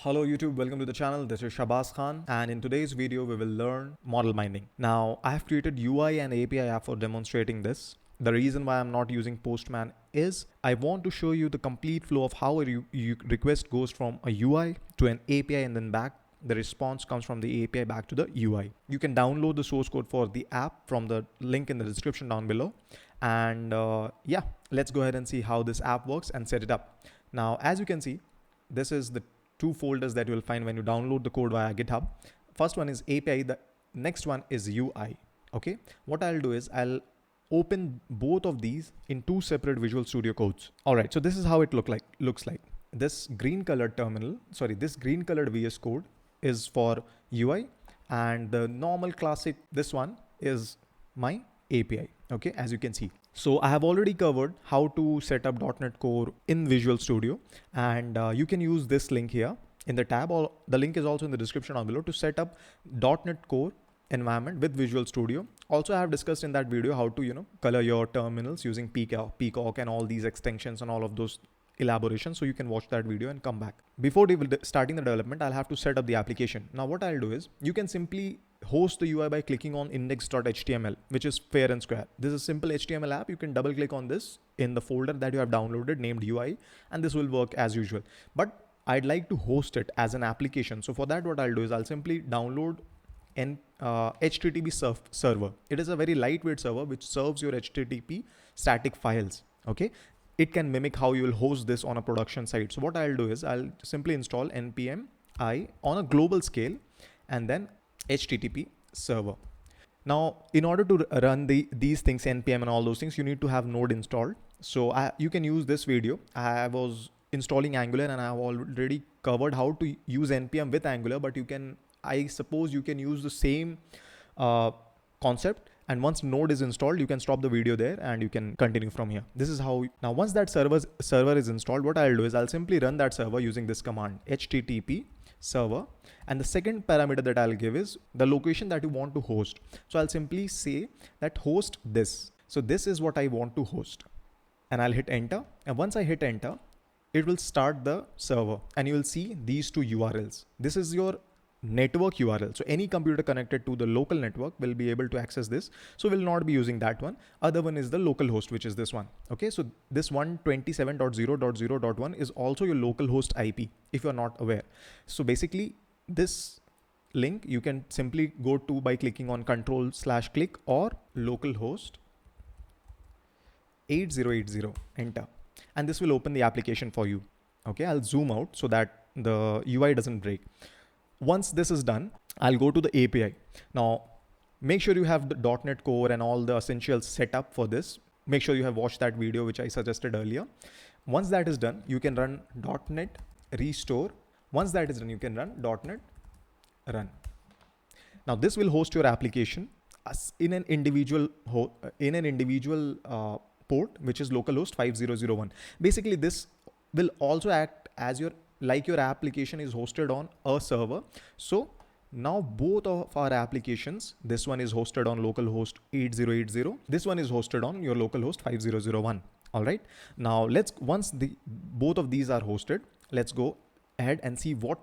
Hello YouTube, welcome to the channel. This is Shabazz Khan, and in today's video we will learn model mining. Now I have created UI and API app for demonstrating this. The reason why I'm not using Postman is I want to show you the complete flow of how a request goes from a UI to an API and then back. The response comes from the API back to the UI. You can download the source code for the app from the link in the description down below. And yeah, let's go ahead and see how this app works and set it up. Now, as you can see, this is the two folders that you will find when you download the code via GitHub. First one is API, the next one is UI. Okay, what I'll do is I'll open both of these in two separate Visual Studio codes. All right, so this is how it looks like. This green colored this green colored VS Code is for UI, and the normal classic, this one is my API. Okay, as you can see. So I have already covered how to set up .NET Core in Visual Studio, and you can use this link here in the tab, or the link is also in the description down below, to set up .NET Core environment with Visual Studio. Also, I have discussed in that video how to color your terminals using Peacock and all these extensions and all of those elaborations, so you can watch that video and come back. Before starting the development, I'll have to set up the application. Now what I'll do is, you can simply host the UI by clicking on index.html, which is fair and square. This is a simple HTML app. You can double click on this in the folder that you have downloaded named UI, and this will work as usual. But I'd like to host it as an application. So for that, what I'll do is I'll simply download an HTTP server. It is a very lightweight server which serves your HTTP static files. Okay, it can mimic how you will host this on a production site. So what I'll do is I'll simply install npm I on a global scale and then HTTP server. Now, in order to run these things, npm and all those things, you need to have Node installed. So you can use this video. I was installing Angular and I have already covered how to use npm with Angular, but I suppose you can use the same concept. And once Node is installed, you can stop the video there and you can continue from here. This is how. Now, once that server is installed, what I'll do is I'll simply run that server using this command, http server. And the second parameter that I'll give is the location that you want to host. So I'll simply say that host this. So this is what I want to host. And I'll hit enter. And once I hit enter, it will start the server and you will see these two URLs. This is your network URL. So any computer connected to the local network will be able to access this. So we'll not be using that one. Other one is the local host, which is this one. Okay, so this 127.0.0.1 is also your local host IP, if you're not aware. So basically this link you can simply go to by clicking on Control/click or localhost 8080, enter. And this will open the application for you. Okay, I'll zoom out so that the UI doesn't break. Once this is done, I'll go to the API. Now, make sure you have the .NET Core and all the essentials set up for this. Make sure you have watched that video which I suggested earlier. Once that is done, you can run .NET restore. Once that is done, you can run .NET run. Now, this will host your application in an individual port, which is localhost 5001. Basically, this will also act as your application is hosted on a server. So now both of our applications, this one is hosted on localhost 8080. This one is hosted on your localhost 5001. All right. Now once both of these are hosted, let's go ahead and see what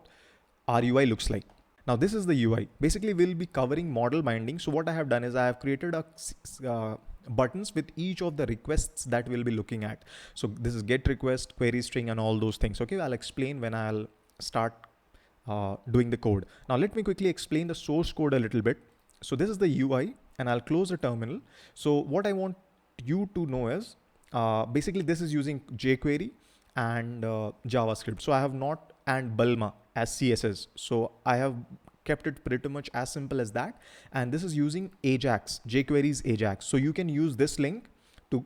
our UI looks like. Now this is the UI. Basically, we'll be covering model binding. So what I have done is I have created buttons with each of the requests that we'll be looking at. So this is get request, query string, and all those things. Okay, I'll explain when I'll start doing the code. Now let me quickly explain the source code a little bit. So this is the UI, and I'll close the terminal. So what I want you to know is basically this is using jQuery and JavaScript. So I have not and Bulma as CSS. So I have kept it pretty much as simple as that. And this is using Ajax, jQuery's Ajax. So you can use this link to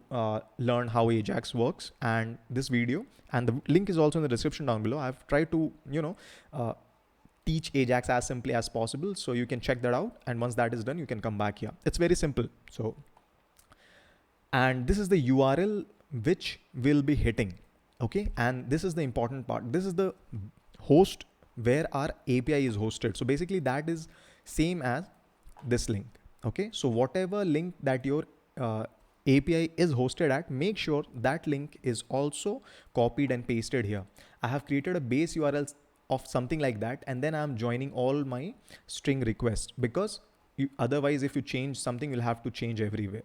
learn how Ajax works and this video. And the link is also in the description down below. I've tried to, teach Ajax as simply as possible. So you can check that out. And once that is done, you can come back here. It's very simple. So, and this is the URL which we'll be hitting. Okay. And this is the important part. This is the host where our API is hosted. So basically that is same as this link. Okay, so whatever link that your API is hosted at, make sure that link is also copied and pasted here. I have created a base URL of something like that, and then I'm joining all my string requests, because otherwise if you change something, you'll have to change everywhere.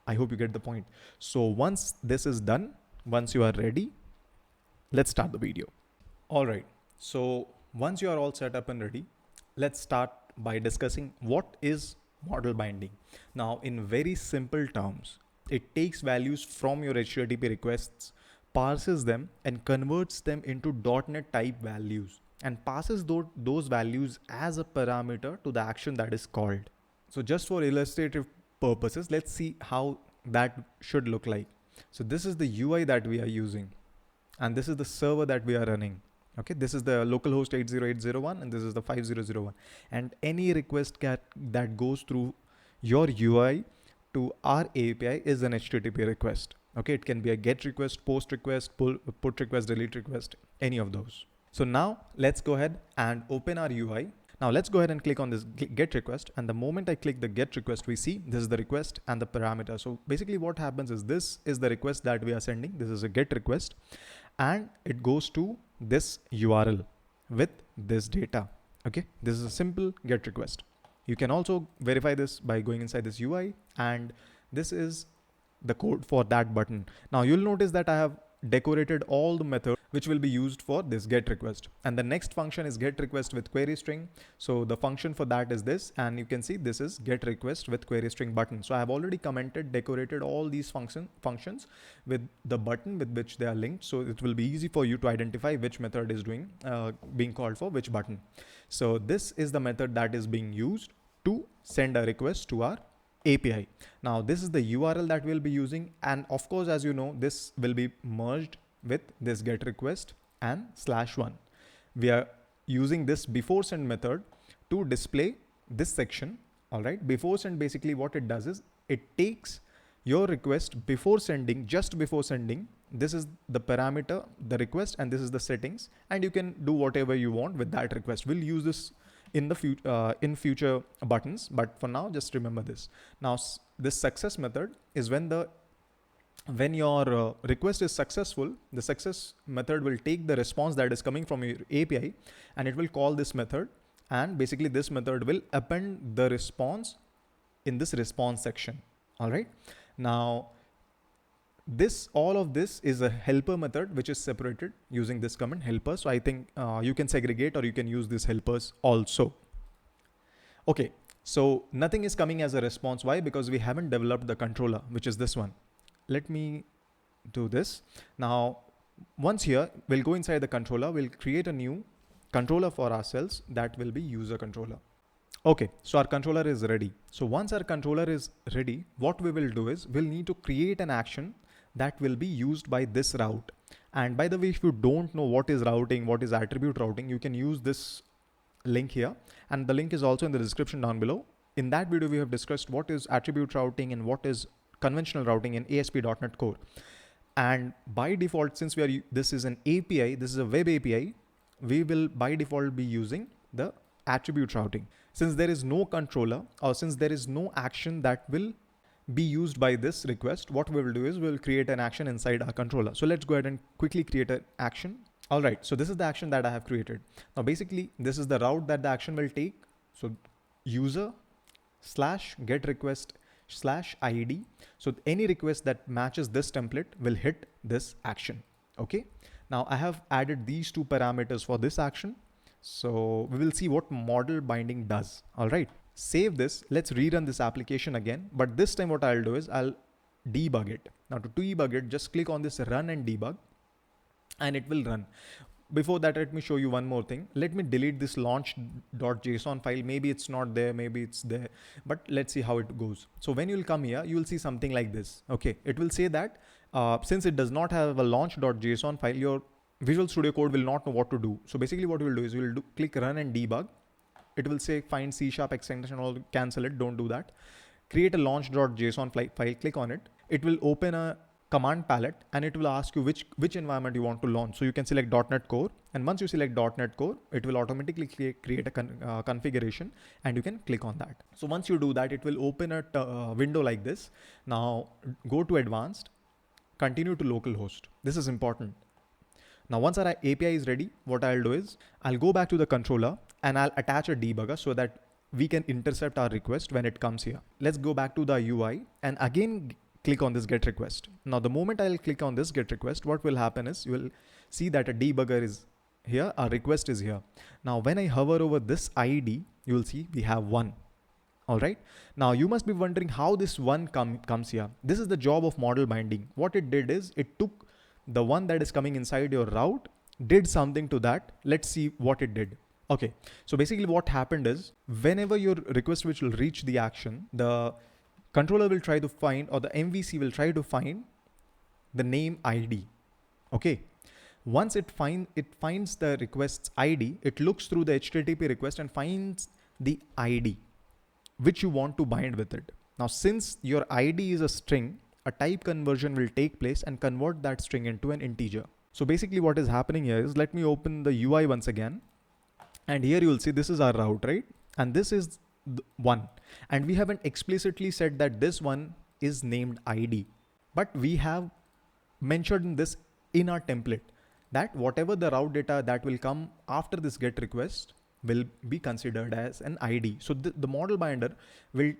I hope you get the point. So once this is done, once you are ready, let's start the video. All right. So once you are all set up and ready, let's start by discussing what is model binding. Now, in very simple terms, it takes values from your HTTP requests, parses them and converts them into .NET type values, and passes those values as a parameter to the action that is called. So just for illustrative purposes, let's see how that should look like. So this is the UI that we are using, and this is the server that we are running. Okay, this is the localhost 80801 and this is the 5001, and any request that goes through your UI to our API is an HTTP request. Okay, it can be a GET request, POST request, PUT request, DELETE request, any of those. So now let's go ahead and open our UI. Now let's go ahead and click on this GET request, and the moment I click the GET request, we see this is the request and the parameter. So basically what happens is, this is the request that we are sending. This is a GET request, and it goes to this URL with this data. Okay, this is a simple GET request. You can also verify this by going inside this UI, and this is the code for that button. Now you'll notice that I have decorated all the methods which will be used for this GET request, and the next function is GET request with query string. So the function for that is this, and you can see this is GET request with query string button. So I have already decorated all these functions with the button with which they are linked, so it will be easy for you to identify which method is being called for which button. So this is the method that is being used to send a request to our API. Now this is the URL that we'll be using, and of course, as you know, this will be merged with this GET request and /1. We are using this before send method to display this section. All right, before send, basically what it does is it takes your request before sending, just before sending. This is the parameter, the request, and this is the settings, and you can do whatever you want with that request. We'll use this in the future buttons, but for now just remember this. Now this success method is when your request is successful, the success method will take the response that is coming from your API, and it will call this method, and basically this method will append the response in this response section. All right, now all of this is a helper method which is separated using this command helper. So I think you can segregate, or you can use these helpers also. Okay, so nothing is coming as a response. Why? Because we haven't developed the controller, which is this one. Let me do this. Now, once here, we'll go inside the controller. We'll create a new controller for ourselves that will be user controller. Okay, so our controller is ready. So once our controller is ready, what we will do is we'll need to create an action that will be used by this route. And by the way, if you don't know what is routing, what is attribute routing, you can use this link here, and the link is also in the description down below. In that video, we have discussed what is attribute routing and what is conventional routing in ASP.NET Core. And by default, since this is an API, this is a web API, we will by default be using the attribute routing. Since there is no controller, or since there is no action that will be used by this request, what we will do is we'll create an action inside our controller. So let's go ahead and quickly create an action. All right, so this is the action that I have created. Now basically this is the route that the action will take. So user /get request /id. So any request that matches this template will hit this action. Okay, now I have added these two parameters for this action. So we will see what model binding does. All right, save this. Let's rerun this application again. But this time what I'll do is I'll debug it. Now to debug it, just click on this run and debug, and it will run. Before that, let me show you one more thing. Let me delete this launch.json file. Maybe it's not there, maybe it's there, but let's see how it goes. So when you'll come here, you will see something like this. Okay, it will say that since it does not have a launch.json file, your Visual Studio Code will not know what to do. So basically what we'll do is we'll click run and debug. It will say find C# extension, or cancel it. Don't do that. Create a launch.json file, click on it. It will open a command palette, and it will ask you which environment you want to launch. So you can select .NET Core, and once you select .NET Core, it will automatically create a configuration, and you can click on that. So once you do that, it will open a window like this. Now go to advanced, continue to localhost. This is important. Now, once our API is ready, what I'll do is I'll go back to the controller and I'll attach a debugger so that we can intercept our request when it comes here. Let's go back to the UI and again click on this get request. Now, the moment I'll click on this get request, what will happen is you will see that a debugger is here, our request is here. Now, when I hover over this ID, you will see we have one. All right. Now you must be wondering how this one comes here. This is the job of model binding. What it did is it took the one that is coming inside your route, did something to that. Let's see what it did. Okay. So basically what happened is whenever your request which will reach the action, the controller will try to find, or the MVC will try to find the name ID. Okay. Once it finds the request's ID, it looks through the HTTP request and finds the ID which you want to bind with it. Now, since your ID is a string, a type conversion will take place and convert that string into an integer. So basically what is happening here is, let me open the UI once again. And here you will see this is our route, right? And this is one. And we haven't explicitly said that this one is named ID, but we have mentioned this in our template that whatever the route data that will come after this get request will be considered as an ID. So the model binder will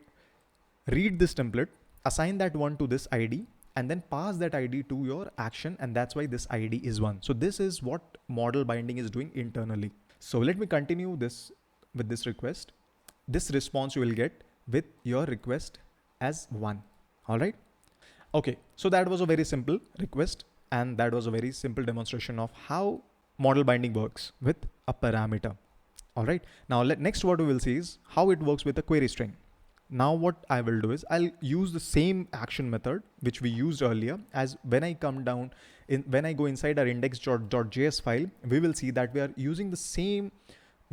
read this template, assign that one to this ID, and then pass that ID to your action. And that's why this ID is one. So this is what model binding is doing internally. So let me continue this with this request. This response you will get with your request as one. All right. Okay. So that was a very simple request. And that was a very simple demonstration of how model binding works with a parameter. All right. Now next what we will see is how it works with a query string. Now what I will do is I'll use the same action method which we used earlier. As when I come down when I go inside our index.js file, we will see that we are using the same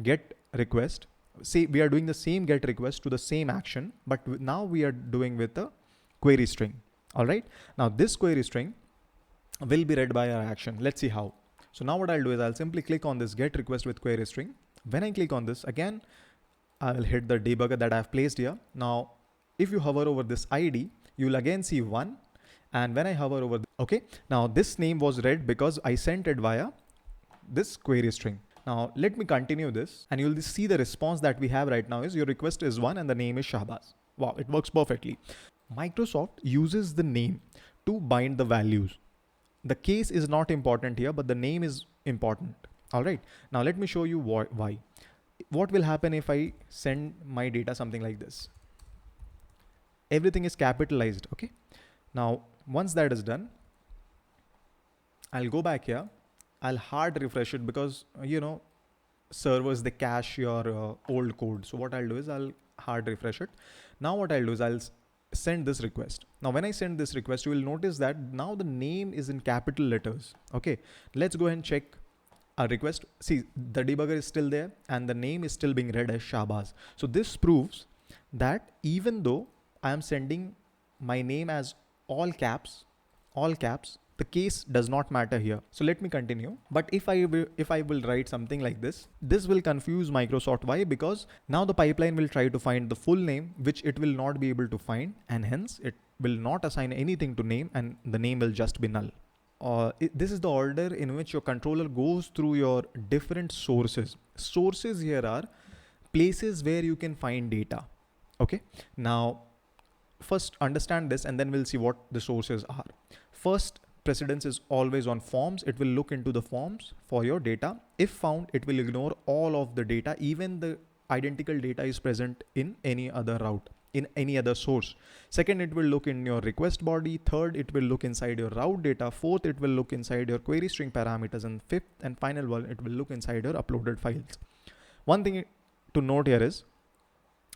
get request. Say we are doing the same get request to the same action, but now we are doing with a query string. All right. Now this query string will be read by our action. Let's see how. So now what I'll do is I'll simply click on this get request with query string. When I click on this again, I will hit the debugger that I've placed here. Now, if you hover over this ID, you will again see one. And when I hover over, okay, now this name was read because I sent it via this query string. Now let me continue this and you'll see the response that we have right now is your request is one and the name is Shahbaz. Wow, it works perfectly. Microsoft uses the name to bind the values. The case is not important here, but the name is important. All right. Now let me show you why. What will happen if I send my data something like this? Everything is capitalized. Okay. Now, once that is done, I'll go back here. I'll hard refresh it because, servers, they cache your old code. So what I'll do is I'll hard refresh it. Now what I'll do is I'll send this request. Now, when I send this request, you will notice that now the name is in capital letters. Okay. Let's go ahead and check a request. See, the debugger is still there and the name is still being read as Shahbaz. So this proves that even though I am sending my name as all caps, the case does not matter here. So let me continue. But if I will write something like this will confuse Microsoft. Why? Because now the pipeline will try to find the full name, which it will not be able to find. And hence it will not assign anything to name and the name will just be null. This is the order in which your controller goes through your different sources. Sources here are places where you can find data. Okay. Now, first understand this and then we'll see what the sources are. First, precedence is always on forms. It will look into the forms for your data. If found, it will ignore all of the data, even the identical data is present in any other route, in any other source. Second, it will look in your request body. Third, it will look inside your route data. Fourth, it will look inside your query string parameters. And fifth and final one, it will look inside your uploaded files. One thing to note here is,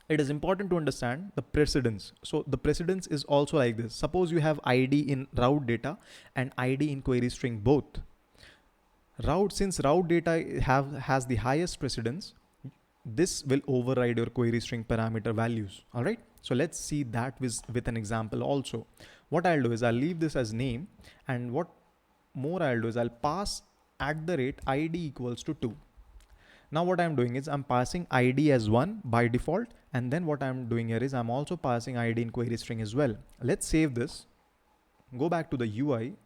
it is important to understand the precedence. So the precedence is also like this. Suppose you have ID in route data and ID in query string both. Since route data has the highest precedence, this will override your query string parameter values. All right. So let's see that with an example also. What I'll do is I'll leave this as name, and what more I'll do is I'll pass @ID equals to 2. Now what I'm doing is I'm passing ID as 1 by default. And then what I'm doing here is I'm also passing ID in query string as well. Let's save this, go back to the UI,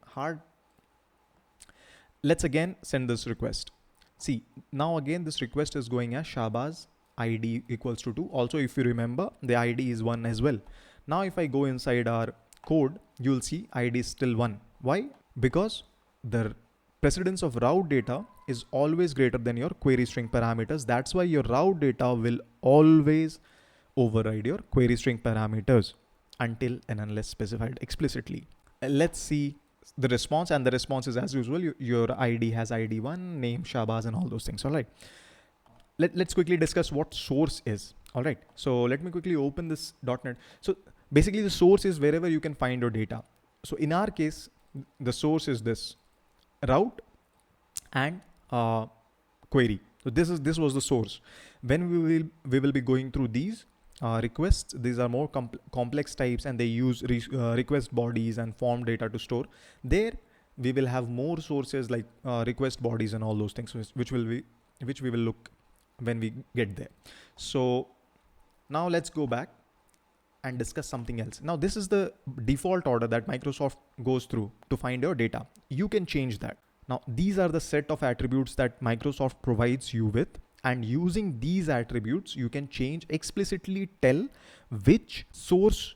Let's again send this request. See, now again this request is going as Shahbaz ID equals to 2. Also, if you remember, the ID is 1 as well. Now if I go inside our code, you'll see ID is still 1. Why? Because the precedence of route data is always greater than your query string parameters. That's why your route data will always override your query string parameters until and unless specified explicitly. Let's see the response, and the response is as usual. Your ID has ID1, name Shahbaz, and all those things. All right. Let's quickly discuss what source is. All right. So let me quickly open this .NET. So basically the source is wherever you can find your data. So in our case, the source is this route and query. So this was the source. When we will be going through these requests, these are more complex types, and they use request bodies and form data to store. There we will have more sources like request bodies and all those things, which we will look when we get there. So now let's go back and discuss something else. Now this is the default order that Microsoft goes through to find your data. You can change that. Now these are the set of attributes that Microsoft provides you with, and using these attributes you can explicitly tell which source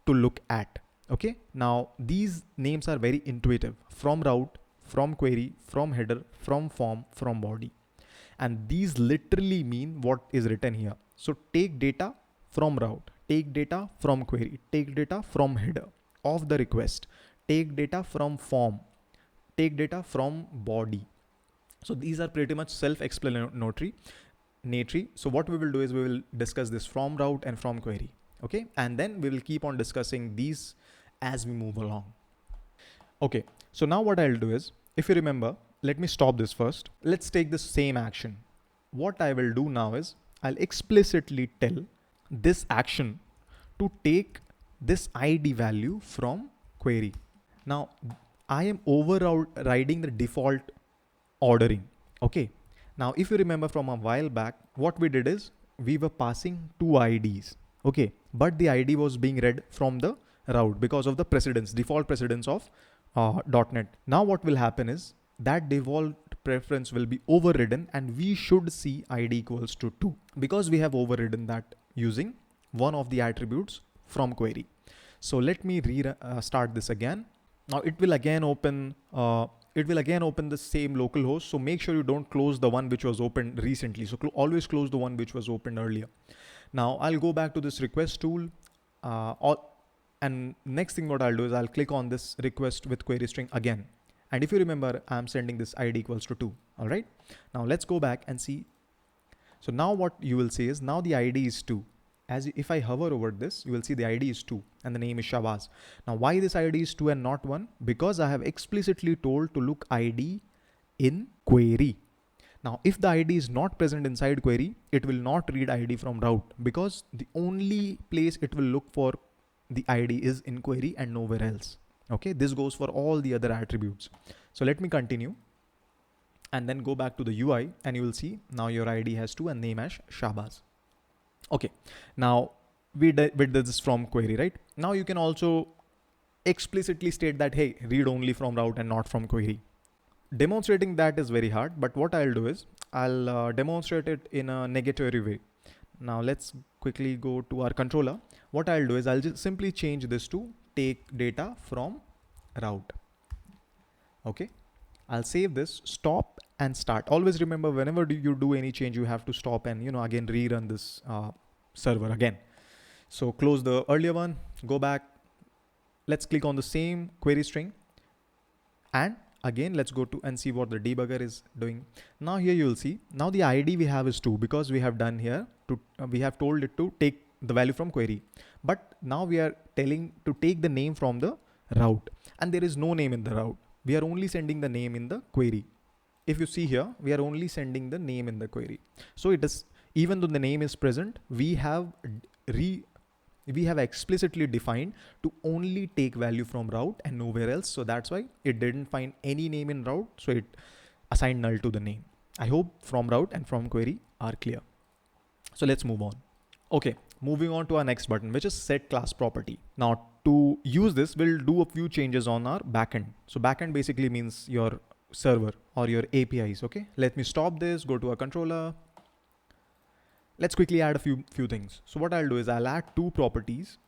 to look at. Okay, now these names are very intuitive: from route, from query, from header, from form, from body. And these literally mean what is written here. So take data from route, take data from query, take data from header of the request, take data from form, take data from body. So these are pretty much self-explanatory. So what we will do is we will discuss this from route and from query. Okay, and then we will keep on discussing these as we move along. Okay, so now what I'll do is, if you remember, let me stop this first. Let's take the same action. What I will do now is I'll explicitly tell this action to take this ID value from query. Now I am overriding the default ordering. Okay. Now, if you remember from a while back, what we did is we were passing two IDs. Okay. But the ID was being read from the route because of the default precedence of .NET. Now what will happen is that default preference will be overridden, and we should see ID equals to 2 because we have overridden that using one of the attributes from query. So let me start this again. Now it will again open the same local host. So make sure you don't close the one which was opened recently. So always close the one which was opened earlier. Now I'll go back to this request tool. And next thing what I'll do is I'll click on this request with query string again. And if you remember, I'm sending this ID equals to 2. All right. Now let's go back and see. So now what you will see is now the ID is 2. If I hover over this, you will see the ID is 2 and the name is Shahbaz. Now why this ID is 2 and not 1? Because I have explicitly told to look ID in query. Now if the ID is not present inside query, it will not read ID from route, because the only place it will look for the ID is in query and nowhere else. Okay, this goes for all the other attributes. So let me continue and then go back to the UI, and you will see now your ID has 2 and name as Shahbaz. Okay, now we did this from query, right? Now you can also explicitly state that, hey, read only from route and not from query. Demonstrating that is very hard, but what I'll do is I'll demonstrate it in a negatory way. Now let's quickly go to our controller. What I'll do is I'll just simply change this to take data from route. Okay, I'll save this, stop and start. Always remember, whenever you do any change, you have to stop and again rerun this server again. So close the earlier one, go back. Let's click on the same query string, and again let's go to and see what the debugger is doing. Now here you will see now the ID we have is 2 because we have done here to we have told it to take the value from query, but now we are telling to take the name from the route, and there is no name in the route. We are only sending the name in the query. If you see here, we are only sending the name in the query. So it is, even though the name is present, we have explicitly defined to only take value from route and nowhere else. So that's why it didn't find any name in route. So it assigned null to the name. I hope from route and from query are clear. So let's move on. Okay, moving on to our next button, which is set class property. Now to use this, we'll do a few changes on our backend. So backend basically means your server or your APIs. Okay, let me stop this, go to a controller. Let's quickly add a few things. So what I'll do is I'll add two properties.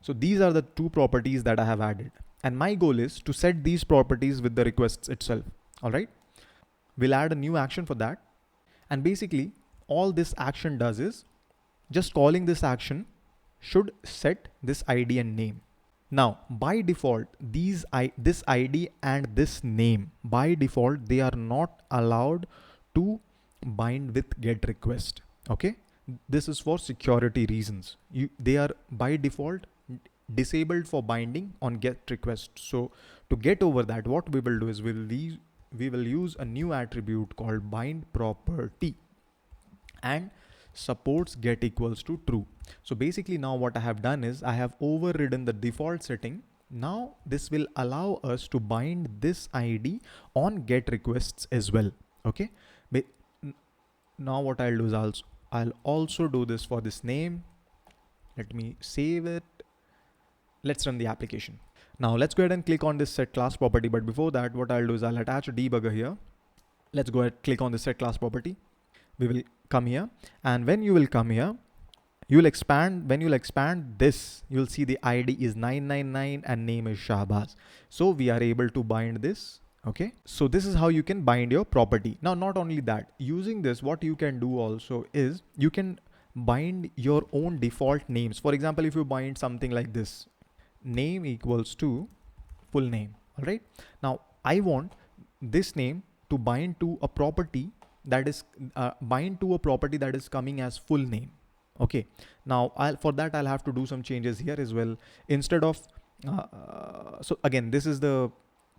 So these are the two properties that I have added. And my goal is to set these properties with the requests itself. All right. We'll add a new action for that. And basically all this action does is just calling this action should set this ID and name. Now, by default, this ID and this name, by default, they are not allowed to bind with get request. Okay. This is for security reasons. They are by default disabled for binding on get request. So to get over that, what we will do is we will use a new attribute called bind property and supports get equals to true. So basically now what I have done is I have overridden the default setting. Now this will allow us to bind this ID on get requests as well. Okay. But now what I'll do is I'll also do this for this name. Let me save it. Let's run the application. Now let's go ahead and click on this set class property. But before that, what I'll do is I'll attach a debugger here. Let's go ahead, click on the set class property. We will come here, and when you will come here, when you'll expand this, you'll see the ID is 999 and name is Shahbaz. So we are able to bind this. Okay. So this is how you can bind your property. Now, not only that, using this, what you can do also is you can bind your own default names. For example, if you bind something like this, name equals to full name. All right. Now I want this name to bind to a property that is coming as full name. Okay. Now for that I'll have to do some changes here as well. Instead of so again, this is the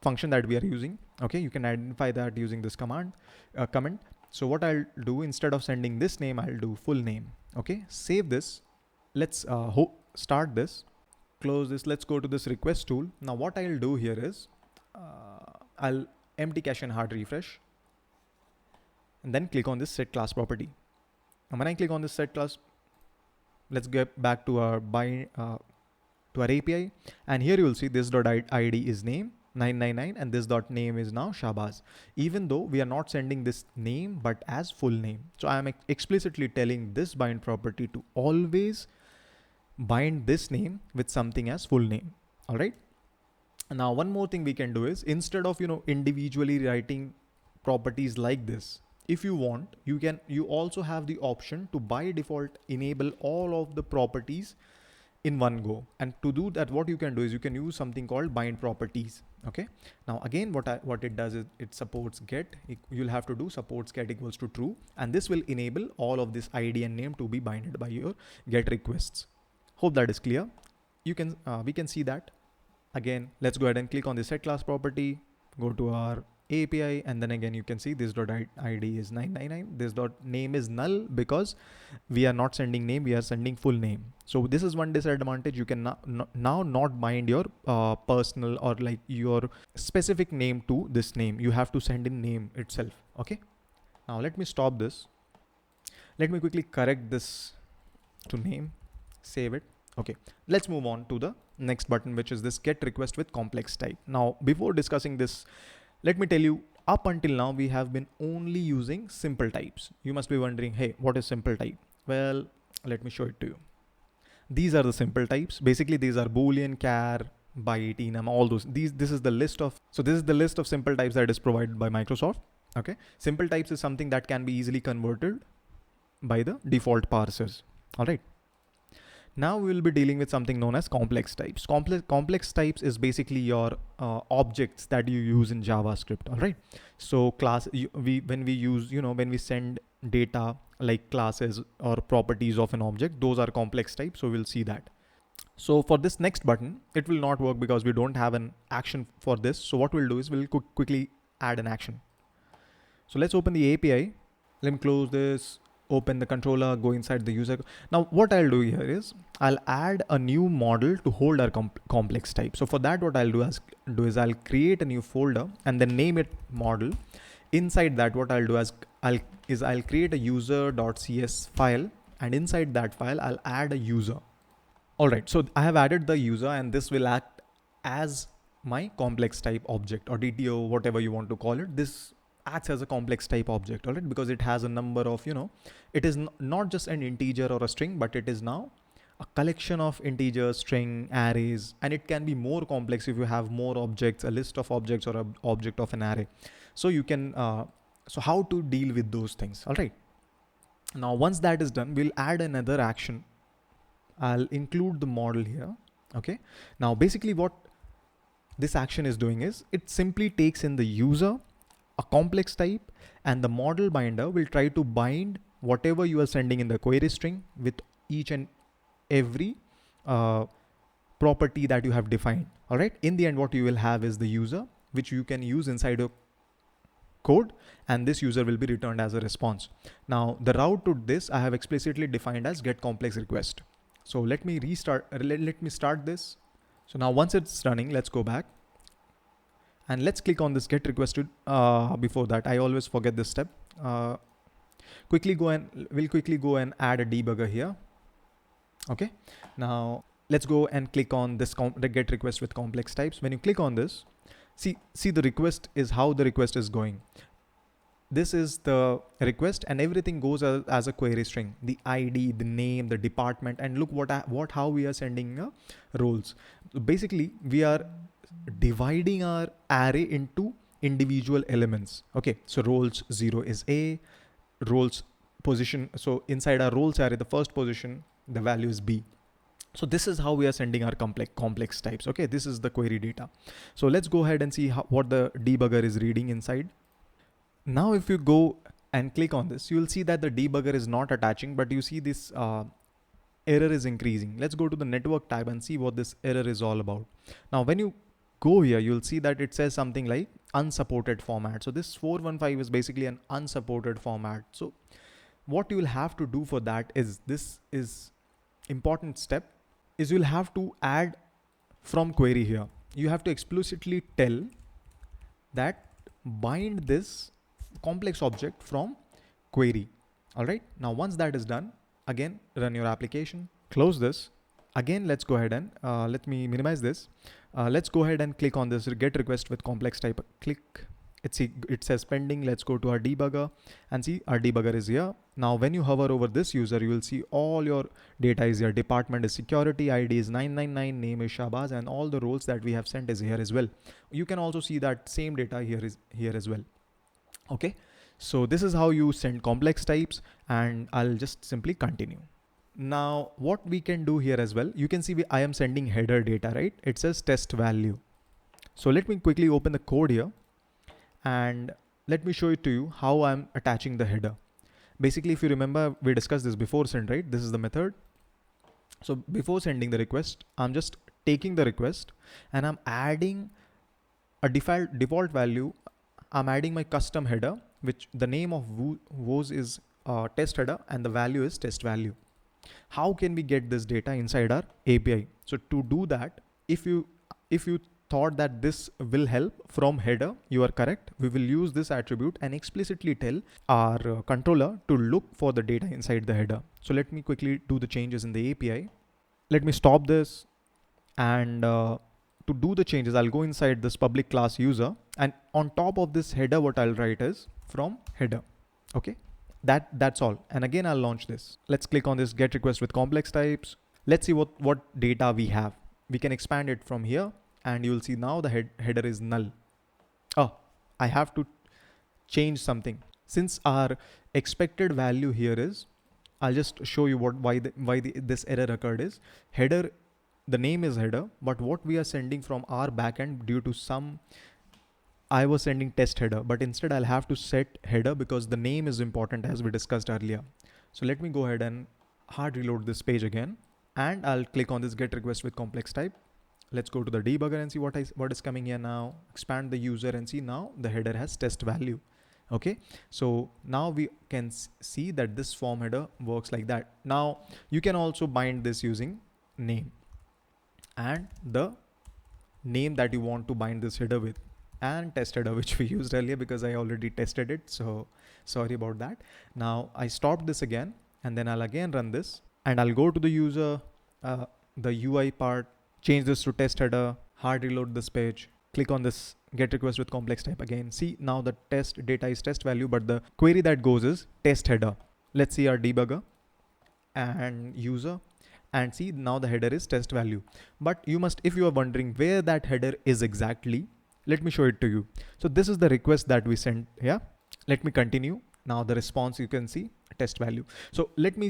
function that we are using. Okay. You can identify that using this comment. So what I'll do, instead of sending this name, I'll do full name. Okay. Save this. Let's start this. Close this. Let's go to this request tool. Now what I'll do here is I'll empty cache and hard refresh, and then click on this set class property. And when I click on this set class, let's get back to our API, and here you will see this .id is name 999 and this .name is now Shahbaz, even though we are not sending this name but as full name. So I am explicitly telling this bind property to always bind this name with something as full name. All right. Now one more thing we can do is, instead of individually writing properties like this, if you want, you also have the option to by default enable all of the properties in one go. And to do that, what you can do is you can use something called bind properties. Okay. Now again, what it does is it supports get. You'll have to do supports get equals to true, and this will enable all of this ID and name to be binded by your get requests. Hope that is clear. We can see that. Again, let's go ahead and click on the set class property, go to our API, and then again you can see this .id is 999. This .name is null because we are not sending name, we are sending full name. So this is one disadvantage. You can now not bind your personal or like your specific name to this name. You have to send in name itself. Okay. Now let me stop this. Let me quickly correct this to name, save it. Okay, let's move on to the next button, which is this get request with complex type. Now, before discussing this, let me tell you, up until now, we have been only using simple types. You must be wondering, hey, what is simple type? Well, let me show it to you. These are the simple types. Basically, these are Boolean, char, byte, enum, all those. This is the list of simple types that is provided by Microsoft. Okay, simple types is something that can be easily converted by the default parsers. All right. Now we will be dealing with something known as complex types. Complex types is basically your objects that you use in JavaScript. All right. So when we send data like classes or properties of an object, those are complex types. So we'll see that. So for this next button, it will not work because we don't have an action for this. So what we'll do is we'll quickly add an action. So let's open the API. Let me close this. Open the controller, go inside the user. Now what I'll do here is I'll add a new model to hold our complex type. So for that, what I'll do is I'll create a new folder and then name it model. Inside that, what I'll do is I'll create a user.cs file, and inside that file, I'll add a user. All right. So I have added the user, and this will act as my complex type object, or DTO, whatever you want to call it. This acts as a complex type object, all right, because it has a number of, it is not just an integer or a string, but it is now a collection of integers, string, arrays, and it can be more complex if you have more objects, a list of objects, or an object of an array. So you can, so how to deal with those things, all right? Now, once that is done, we'll add another action. I'll include the model here, okay? Now, basically what this action is doing is it simply takes in the user, a complex type, and the model binder will try to bind whatever you are sending in the query string with each and every property that you have defined, all right? In the end, what you will have is the user, which you can use inside a code, and this user will be returned as a response. Now, the route to this I have explicitly defined as get complex request. So let me start this. So now once it's running, let's go back and let's click on this get requested. Before that, I always forget this step. We'll quickly go and add a debugger here. Okay, now let's go and click on this the get request with complex types. When you click on this, see the request is how the request is going. This is the request, and everything goes as a query string. The ID, the name, the department, and look how we are sending roles. So basically, we are dividing our array into individual elements. Okay, so roles 0 is A, roles position. So inside our roles array, the first position, the value is B. So this is how we are sending our complex types. Okay, this is the query data. So let's go ahead and see what the debugger is reading inside. Now, if you go and click on this, you will see that the debugger is not attaching, but you see this error is increasing. Let's go to the network tab and see what this error is all about. Now, when you go here, you'll see that it says something like unsupported format. So this 415 is basically an unsupported format. So what you will have to do for that is, this is important step, is you'll have to add from query here. You have to explicitly tell that bind this complex object from query. All right. Now, once that is done, again, run your application, close this. Again, let's go ahead and let me minimize this. Let's go ahead and click on this get request with complex type. Click. It says pending. Let's go to our debugger and see our debugger is here. Now, when you hover over this user, you will see all your data is here. Department is security, ID is 999, name is Shahbaz, and all the roles that we have sent is here as well. You can also see that same data here as well. Okay, so this is how you send complex types, and I'll just simply continue. Now, what we can do here as well, you can see I am sending header data, right? It says test value. So let me quickly open the code here and let me show it to you how I'm attaching the header. Basically, if you remember, we discussed this before send, right? This is the method. So before sending the request, I'm just taking the request and I'm adding a default value. I'm adding my custom header, which the name of woes is test header and the value is test value. How can we get this data inside our API? So to do that, if you thought that this will help from header, you are correct. We will use this attribute and explicitly tell our controller to look for the data inside the header. So let me quickly do the changes in the API. Let me stop this, and to do the changes, I'll go inside this public class user, and on top of this header, what I'll write is from header. Okay, that's all. And again, I'll launch this. Let's click on this get request with complex types. Let's see what data we have. We can expand it from here, and you'll see now the header is null. Oh, I have to change something. Since our expected value here is, I'll just show you why this error occurred is header. The name is header, but what we are sending from our backend, due to some, I was sending test header, but instead I'll have to set header because the name is important, as we discussed earlier. So let me go ahead and hard reload this page again, and I'll click on this get request with complex type. Let's go to the debugger and see what is coming here now. Expand the user and see now the header has test value. Okay, so now we can see that this form header works like that. Now you can also bind this using name and the name that you want to bind this header with, and test header, which we used earlier because I already tested it. So sorry about that. Now I stopped this again, and then I'll again run this, and I'll go to the user, the UI part, change this to test header, hard reload this page, click on this get request with complex type again. See, now the test data is test value, but the query that goes is test header. Let's see our debugger and user, and see now the header is test value. But you must, if you are wondering where that header is exactly, let me show it to you. So this is the request that we sent here. Let me continue. Now the response you can see test value. So let me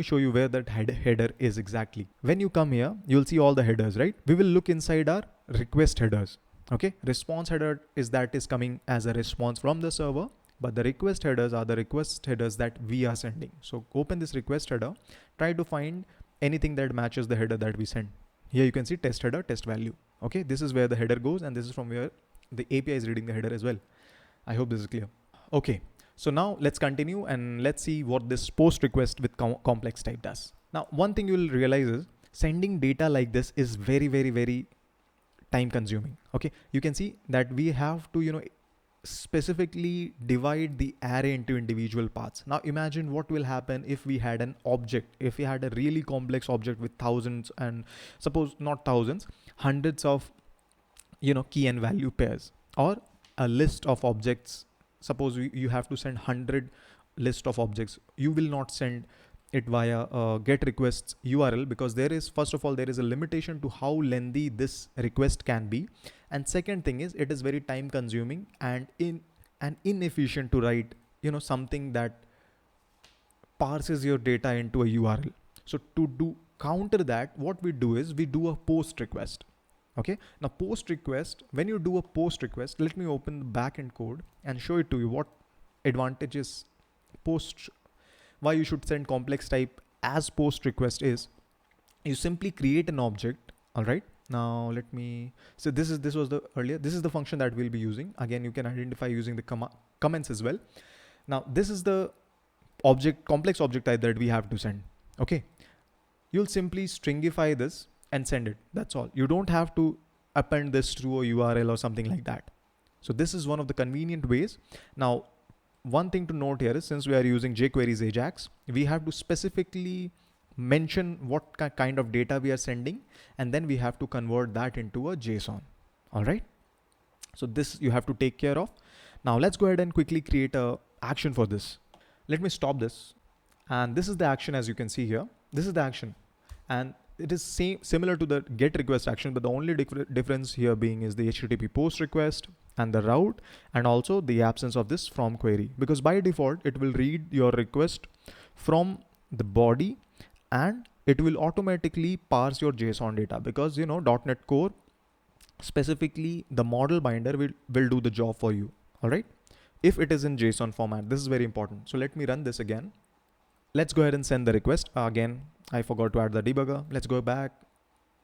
show you where that header is exactly. When you come here, you'll see all the headers, right? We will look inside our request headers. Okay, response header is coming as a response from the server, but the request headers are the request headers that we are sending. So open this request header, try to find anything that matches the header that we send. Here you can see test header, test value. Okay, this is where the header goes, and this is from where the API is reading the header as well. I hope this is clear. Okay, so now let's continue and let's see what this post request with complex type does. Now, one thing you will realize is sending data like this is very, very, very time consuming. Okay, you can see that we have to, specifically divide the array into individual parts. Now imagine what will happen if we had an object, if we had a really complex object with thousands, and suppose not thousands, hundreds of, key and value pairs, or a list of objects. Suppose you have to send 100 list of objects. You will not send it via get requests URL, because first of all, there is a limitation to how lengthy this request can be. And second thing is, it is very time consuming and inefficient to write, something that parses your data into a URL. So to counter that, what we do is we do a post request. Okay, now post request, when you do a post request, let me open the backend code and show it to you what advantages why you should send complex type as post request is. You simply create an object. All right, now let me, so this is the function that we'll be using. Again, you can identify using the comments as well. Now this is the complex object type that we have to send. Okay, you'll simply stringify this and send it. That's all. You don't have to append this through a URL or something like that. So this is one of the convenient ways. Now, one thing to note here is, since we are using jQuery's Ajax, we have to specifically mention what kind of data we are sending, and then we have to convert that into a JSON. All right. So this you have to take care of. Now let's go ahead and quickly create a action for this. Let me stop this. And this is the action, as you can see here. This is the action. And it is similar to the get request action, but the only difference here being is the HTTP post request and the route, and also the absence of this from query, because by default it will read your request from the body and it will automatically parse your JSON data, because .NET Core, specifically the model binder, will do the job for you. All right, if it is in JSON format. This is very important. So let me run this again. Let's go ahead and send the request. Again, I forgot to add the debugger. Let's go back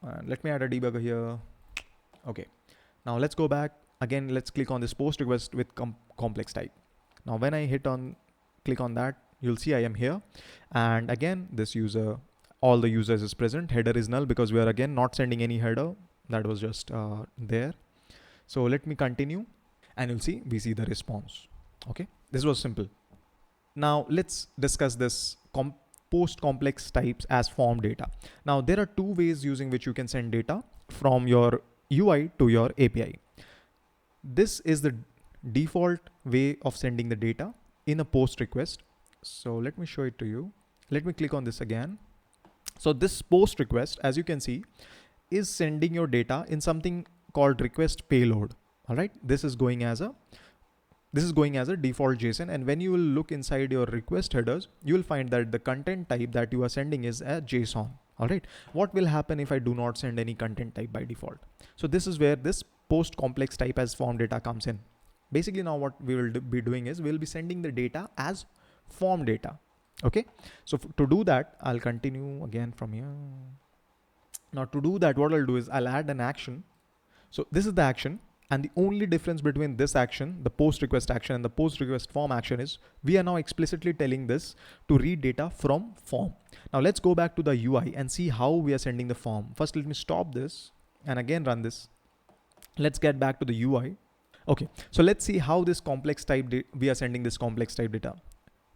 and let me add a debugger here. Okay, now let's go back again. Let's click on this post request with complex type. Now when I click on that, you'll see I am here. And again, this user, all the users is present. Header is null because we are again not sending any header. That was just there. So let me continue and you'll see, we see the response. Okay, this was simple. Now let's discuss this post complex types as form data. Now there are two ways using which you can send data from your UI to your API. This is the default way of sending the data in a post request. So let me show it to you. Let me click on this again. So this post request, as you can see, is sending your data in something called request payload. All right, this is going as a default JSON, and when you will look inside your request headers, you will find that the content type that you are sending is a JSON. All right, what will happen if I do not send any content type by default? So this is where this post complex type as form data comes in. Basically, now what we will be doing is we'll be sending the data as form data. Okay, so to do that, I'll continue again from here. Now to do that, what I'll do is I'll add an action. So this is the action. And the only difference between this action, the post request action, and the post request form action is we are now explicitly telling this to read data from form. Now let's go back to the UI and see how we are sending the form. First, let me stop this and again run this. Let's get back to the UI. Okay, so let's see how this complex type we are sending this complex type data.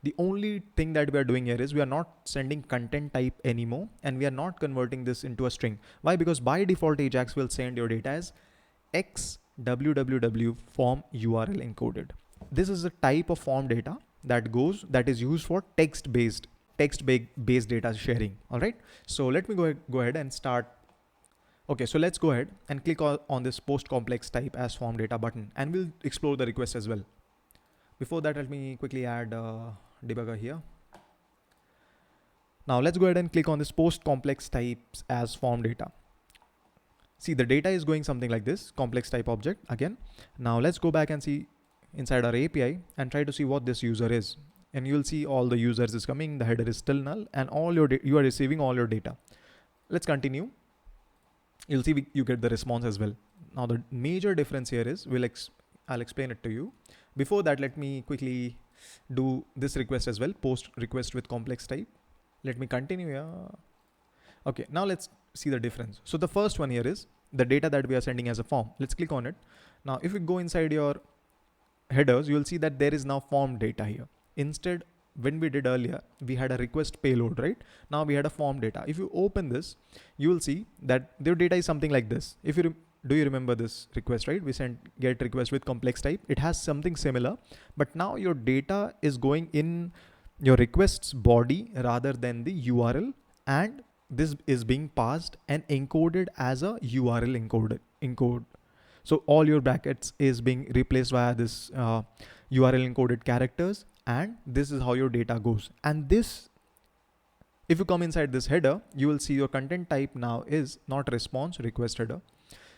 The only thing that we are doing here is we are not sending content type anymore, and we are not converting this into a string. Why? Because by default Ajax will send your data as X www form URL encoded. This is a type of form data that is used for text-based data sharing. All right. So let me go ahead and start. Okay, so let's go ahead and click on this post complex type as form data button, and we'll explore the request as well. Before that, let me quickly add a debugger here. Now let's go ahead and click on this post complex types as form data. See, the data is going something like this, complex type object again. Now let's go back and see inside our API and try to see what this user is. And you'll see all the users is coming, the header is still null, and all you are receiving all your data. Let's continue. You'll see you get the response as well. Now the major difference here is, I'll explain it to you. Before that, let me quickly do this request as well, post request with complex type. Let me continue here. Okay, now let's see the difference. So the first one here is the data that we are sending as a form. Let's click on it. Now, if you go inside your headers, you'll see that there is now form data here. Instead, when we did earlier, we had a request payload, right? Now we had a form data. If you open this, you will see that their data is something like this. If you do you remember this request, right? We sent get request with complex type. It has something similar, but now your data is going in your request's body rather than the URL, and this is being passed and encoded as a URL encode. So all your brackets is being replaced via this URL encoded characters, and this is how your data goes. And this, if you come inside this header, you will see your content type now is not response request header.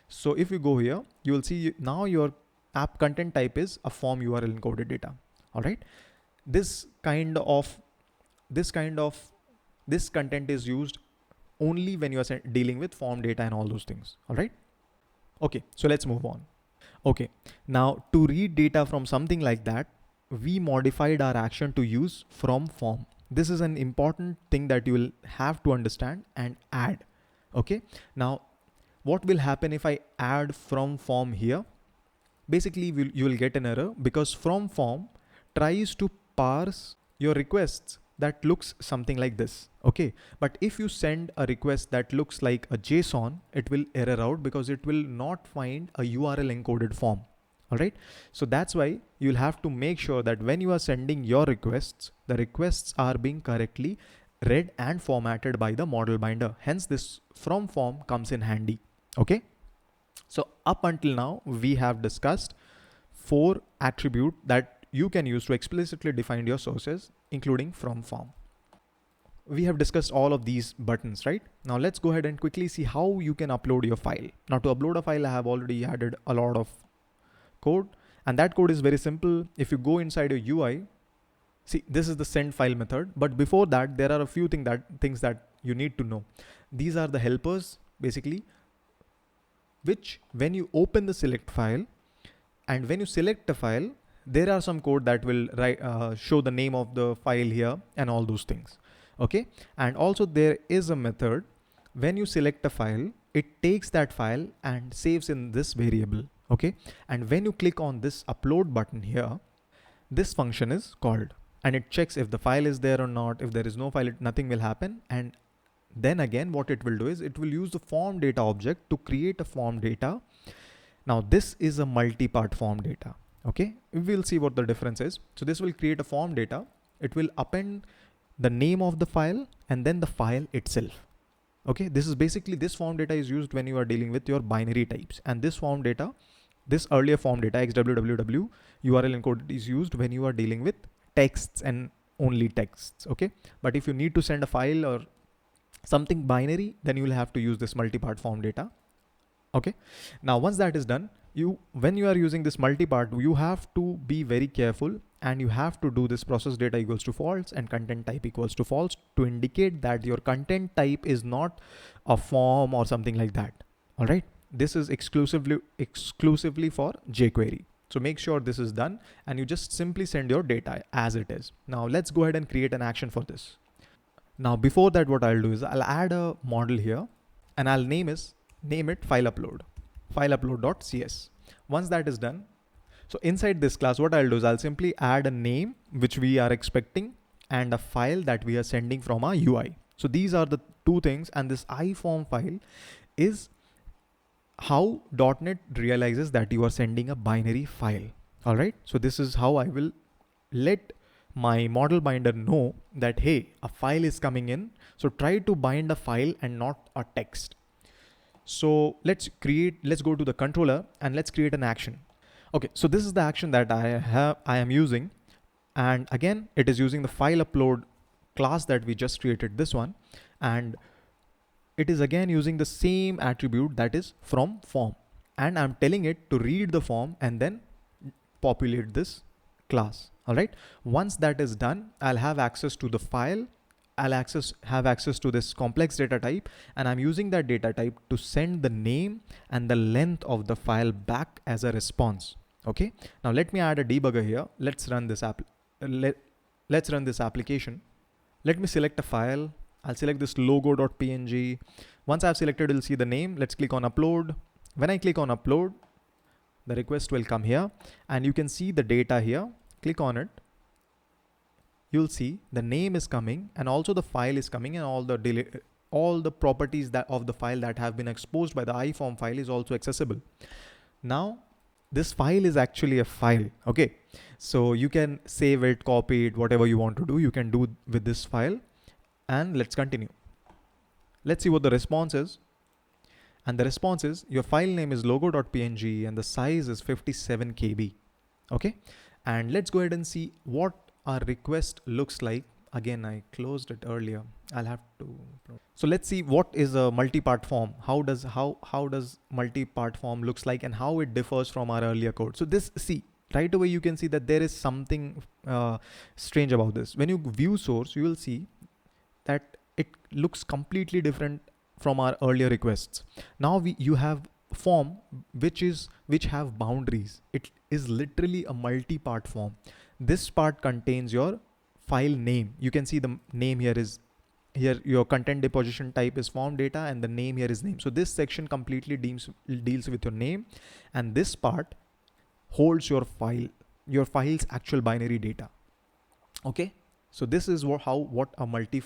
So if you go here, you will see now your app content type is a form URL encoded data. All right. This content is used only when you are dealing with form data and all those things. All right. Okay, so let's move on. Okay, now to read data from something like that, we modified our action to use from form. This is an important thing that you will have to understand and add. Okay, now what will happen if I add from form here? Basically, you will get an error because from form tries to parse your requests that looks something like this. Okay, but if you send a request that looks like a JSON, it will error out because it will not find a URL encoded form. All right, so that's why you'll have to make sure that when you are sending your requests, the requests are being correctly read and formatted by the model binder. Hence this from form comes in handy. Okay, so up until now we have discussed 4 attributes that you can use to explicitly define your sources, including from form. We have discussed all of these buttons, right? Now let's go ahead and quickly see how you can upload your file. Now to upload a file, I have already added a lot of code, and that code is very simple. If you go inside your UI, see, this is the send file method. But before that, there are a few things that you need to know. These are the helpers, basically, which when you open the select file and when you select a file, there are some code that will show the name of the file here and all those things. Okay, and also there is a method when you select a file, it takes that file and saves in this variable. Okay, and when you click on this upload button here, this function is called and it checks if the file is there or not. If there is no file, nothing will happen. And then again, what it will do is it will use the form data object to create a form data. Now this is a multi-part form data. Okay, we'll see what the difference is. So this will create a form data. It will append the name of the file and then the file itself. Okay, this is basically, this form data is used when you are dealing with your binary types, and this form data, this earlier form data xwww URL encoded is used when you are dealing with texts and only texts. Okay, but if you need to send a file or something binary, then you will have to use this multi-part form data. Okay, now once that is done, when you are using this multi-part, you have to be very careful and you have to do this process data equals to false and content type equals to false to indicate that your content type is not a form or something like that. All right, this is exclusively for jQuery. So make sure this is done and you just simply send your data as it is. Now let's go ahead and create an action for this. Now before that, what I'll do is I'll add a model here and I'll name it file upload.cs. Once that is done, so inside this class, what I'll do is I'll simply add a name which we are expecting and a file that we are sending from our UI. So these are the two things, and this iForm file is how .NET realizes that you are sending a binary file. All right. So this is how I will let my model binder know that, hey, a file is coming in. So try to bind a file and not a text. So let's go to the controller and let's create an action. Okay. So this is the action that I am using. And again, it is using the file upload class that we just created, this one. And it is again using the same attribute, that is from form. And I'm telling it to read the form and then populate this class. All right. Once that is done, I'll have access to the file. I'll have access to this complex data type, and I'm using that data type to send the name and the length of the file back as a response. Okay. Now let me add a debugger here. Let's run this let's run this application. Let me select a file. I'll select this logo.png. Once I've selected, you'll see the name. Let's click on upload. When I click on upload, the request will come here and you can see the data here. Click on it. You'll see the name is coming and also the file is coming, and all the properties of the file that have been exposed by the iForm file is also accessible. Now this file is actually a file. Okay. So you can save it, copy it, whatever you want to do, you can do with this file. And let's continue. Let's see what the response is. And the response is your file name is logo.png and the size is 57 KB. Okay. And let's go ahead and see what our request looks like. Again, I closed it earlier. I'll have to. So let's see what is a multi-part form. How does multi-part form looks like and how it differs from our earlier code. So this, see, right away you can see that there is something strange about this. When you view source, you will see that it looks completely different from our earlier requests. Now you have form which have boundaries. It is literally a multi-part form. This part contains your file name. You can see the name here is here. Your content deposition type is form data and the name here is name. So this section completely deals with your name, and this part holds your file's actual binary data. Okay. So this is what a multi-part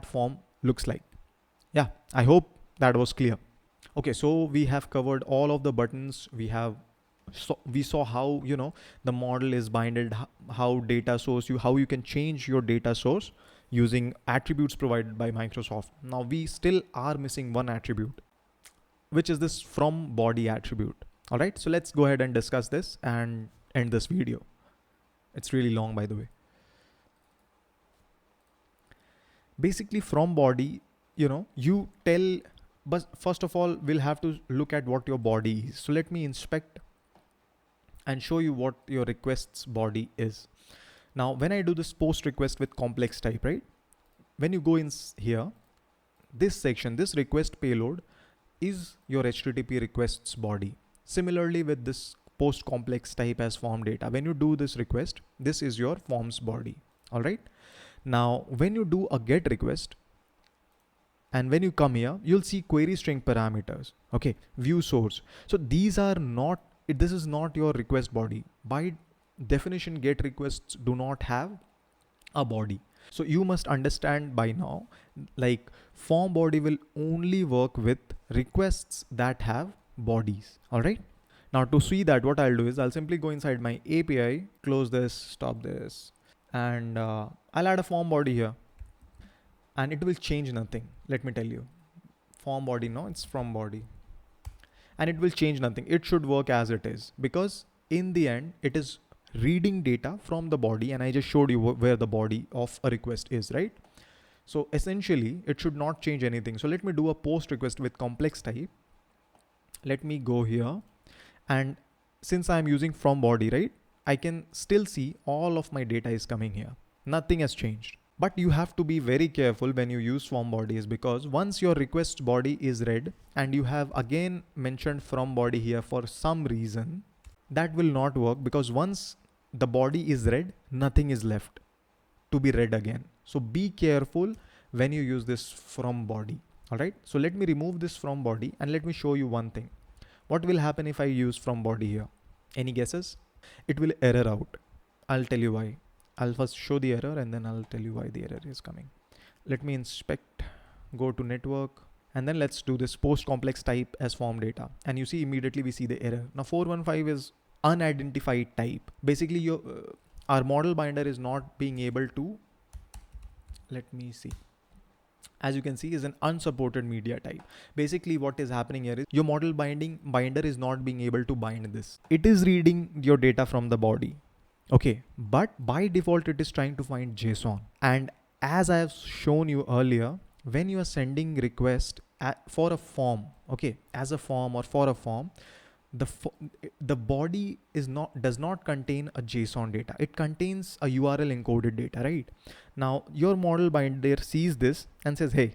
form looks like. Yeah, I hope that was clear. Okay, so we have covered all of the buttons. We saw how, the model is binded, how data source, how you can change your data source using attributes provided by Microsoft. Now we still are missing one attribute, which is this from body attribute. All right, so let's go ahead and discuss this and end this video. It's really long, by the way. Basically from body, you tell, but first of all, we'll have to look at what your body is. So let me inspect and show you what your request's body is. Now, when I do this post request with complex type, right? When you go in here, this section, this request payload is your HTTP request's body. Similarly with this post complex type as form data, when you do this request, this is your form's body. All right. Now, when you do a GET request, and when you come here, you'll see query string parameters. Okay, view source. So these are not, this is not your request body. By definition, GET requests do not have a body. So you must understand by now, like form body will only work with requests that have bodies. All right. Now to see that, what I'll do is I'll simply go inside my API, close this, stop this, and I'll add a form body here. And it will change nothing. Let me tell you, form body, no, it's from body, and it will change nothing. It should work as it is, because in the end, it is reading data from the body, and I just showed you where the body of a request is, right? So essentially, it should not change anything. So let me do a post request with complex type. Let me go here, and since I'm using from body, right, I can still see all of my data is coming here. Nothing has changed. But you have to be very careful when you use form bodies, because once your request body is read and you have again mentioned from body here for some reason, that will not work, because once the body is read, nothing is left to be read again. So be careful when you use this from body. All right. So let me remove this from body and let me show you one thing. What will happen if I use from body here? Any guesses? It will error out. I'll tell you why. I'll first show the error and then I'll tell you why the error is coming. Let me inspect, go to network, And then let's do this post complex type as form data. And you see immediately we see the error. Now 415 is unidentified type. Basically your our model binder is not being able to, let me see, as you can see, is an unsupported media type. Basically what is happening here is your model binder is not being able to bind this. It is reading your data from the body. Okay, but by default it is trying to find JSON. And as I have shown you earlier, when you are sending request for a form, okay, as a form or for a form, the body does not contain a JSON data. It contains a URL encoded data, right? Now your model binder sees this and says, hey,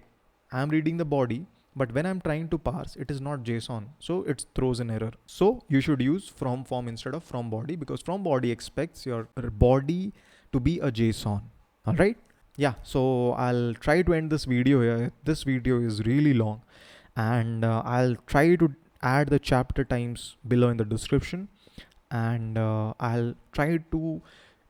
I'm reading the body, but when I'm trying to parse, it is not JSON. So it throws an error. So you should use from form instead of from body, because from body expects your body to be a JSON. All right. Yeah. So I'll try to end this video here. This video is really long, and I'll try to add the chapter times below in the description, and I'll try to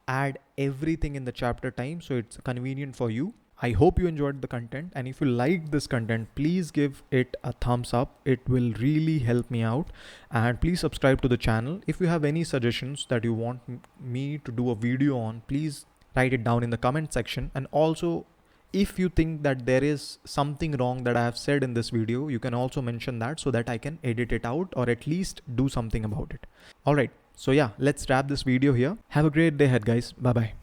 add everything in the chapter time so it's convenient for you. I hope you enjoyed the content, and if you liked this content, please give it a thumbs up. It will really help me out, and please subscribe to the channel. If you have any suggestions that you want me to do a video on, please write it down in the comment section. And also, if you think that there is something wrong that I have said in this video, you can also mention that so that I can edit it out or at least do something about it. All right. So yeah, let's wrap this video here. Have a great day ahead, guys. Bye-bye.